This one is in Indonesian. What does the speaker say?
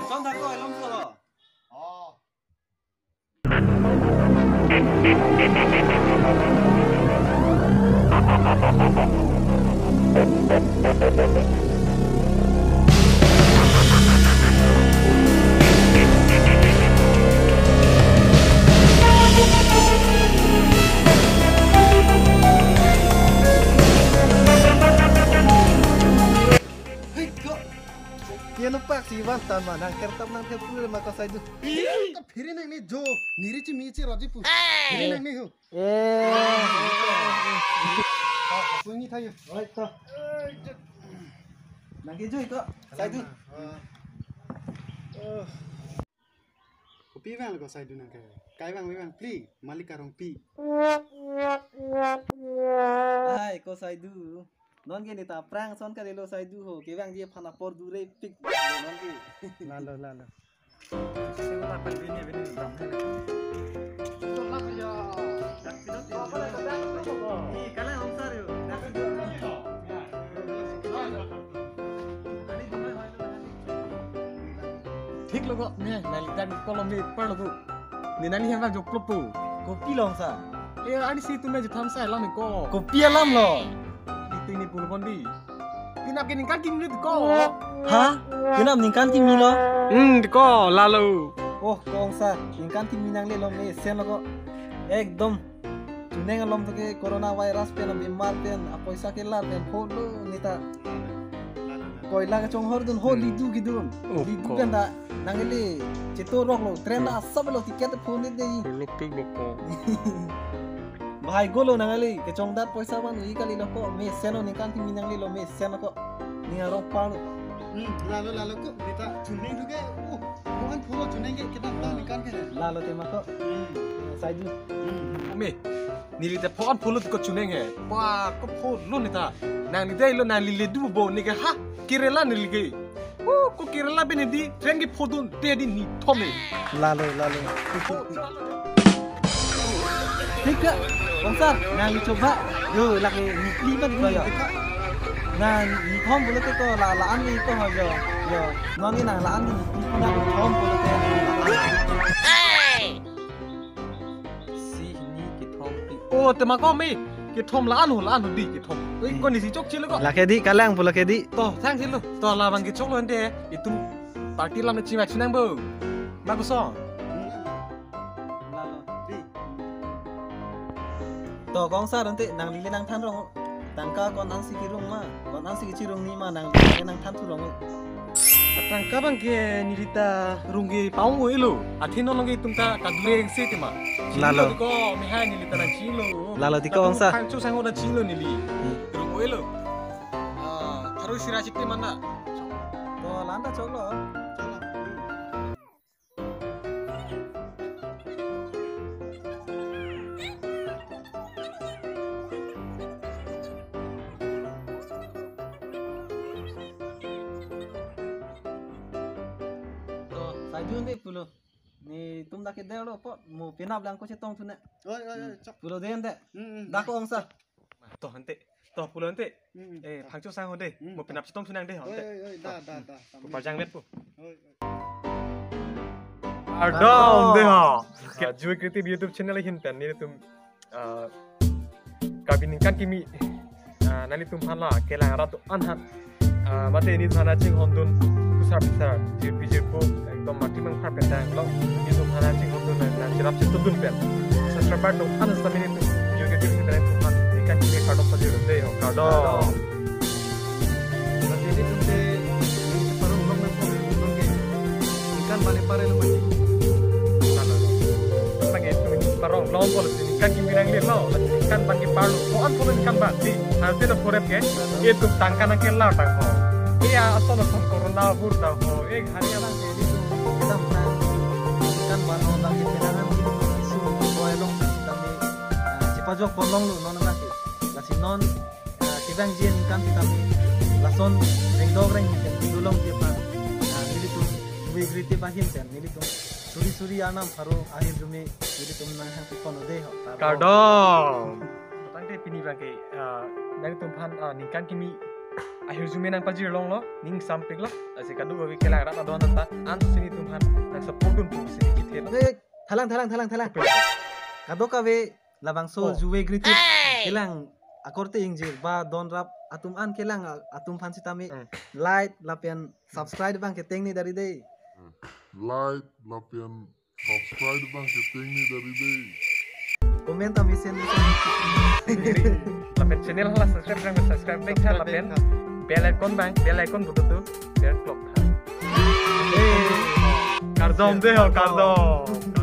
Son thako elom solo. Kia lupa si Iwan tanpa nang kertap nang kertu maka saya tu. फिर नहीं जो नीचे मीचे राजी पु फिर नहीं हो सुनी था ये Nang kejo itu saya tu. Copy वाला को साइड ना के काय वांग प्ली मालिक करong P Hai ko saya tu. Non ke ni ta prang son ka lo saya tu ho ke bang dia phana por dure pik non ke. लालो लालो Kalian omsar yo. ठीक लोगो ने नालिका कलम में पढ़ लो निनानी हम जो प्लपो Kopi long sa. ए आड़ी सी तुम्हें जो थम सा लामे को Kopi alam lo. itu ini pun kondi tinap kini kan kim lit ko Hah? Kenapa ningkan kimi lo? ko lalu Oh, kong sa, ningkan kimi nang le lo me sen lo ko. Ekdom. Tuneng lom to ke corona virus pe na bimar pe na paisa ke lar pe photo nita. Koila ka chong hor dun ho lidu gidun. Lidu kan da nangeli chito rok lo tren da sab lo tiket phone de yi. lupik loko Bhai golo nangeli ke chong dat paisa ban yi kali lo ko me seno ningkan kimi nang le lo me sen ko. Ninga rok pa lo. लालो लालो को बेटा चुने दुगे ओ मोहन फूलो चुनेंगे कितना पता निकाल के Lalo te ma ko. Sai du. me nili te pon pulut ko chunenge pa ko phol lo nita nang ni dai lo na lile du bo ni ga ha kirela ni lige ko kirela be ni di trengi phodun te di ni thome Lalo. Tiga, Bangsa, nang coba, yo lagi libat ko yo. Nang thom bulu ko laan ni ko ho yo. Yo, nang ni nang laan ni nang thom bulu ko. Si ni ki thom pi. oh te ma ko me ke thom laan ho di ke thom oi ko ni si chok chilo ko Lakedi kalang pula kedi. to thang chilo to la bang ke chok lo ande itu party lam ni chima chinang bo ma ko so Lalo. Di. To kong sa nanti nang lili nang than rong. Tangka kon an si ki rong ma. Kon an si ki rong ni ma nang nang than tu rong. atang ka bang ke nilita rungi paung o ilo athino longi tumta kadure se tema Lalo. ko mi ha nilita na chilo Lalo di ko Bangsa. chu sang ho na chilo nili rungo ilo tharu sira chikte mana To landa chok lo. Sai du ni pulo. Ni tum dak de lo po mo pinap lang ko si tong tu ne. ओए ओए चक Pulo de ende. Dak ko ongsa. to hante to pulo hante phangcho sang ho de mo pinap chitong sunang de hante ओए दा दा दा parjang met pu ओए Ardom de ha Jui Creative YouTube channel hin pen ni tum kabinin kan kimi nani tum hala kelang ratu anhat mate ini thana ching hondun kusar pisar jir pijir po ekdom mati mang phar petang lo ni tum thana ching hondun na chirap chit dun pen subscriber to anas tamini tum Jui Creative hin pen tum han ikan kimi kardom pajir de ho kardom Berarti ini tum de ni parung long men pom long ke. Ikan bale pare lo mati. parong long ko kan kimi nang le lo kan bang palu ko an ko kan ba di hante na korep ke itu tangkan ke la ta ho iya asal kon corona bur ta ho ek hari ala ke di Kita pernah ikan bano dak ke penangan isu ko elong kami cipajok polong lu non na ke. Lasi non kibang jien kan kami lason reng dog reng ke dulong ke pa. Nili tu we griti bahin ten nili tu suri anam haro akhir dumi jadi tum nang hang pikon de ho. kardom tang te pini bang ke dari tum phan ni kan kimi akhir jumen ang pajir long lo ning sampik lo asi kadu babi kelang rat adon anta an sini tumhan nang supportun pu sini kithel thalang kado kawe labang so juwe griti kelang akorte ingjir ba don rap atum an kelang atum phansi tami like lapian subscribe bang ke tengni dari dei like lapian subscribe bang ke tengni dari dei komen tami sen lapian channel lah subscribe bang kan lapian bell icon butuh biar clock kardom deh kardom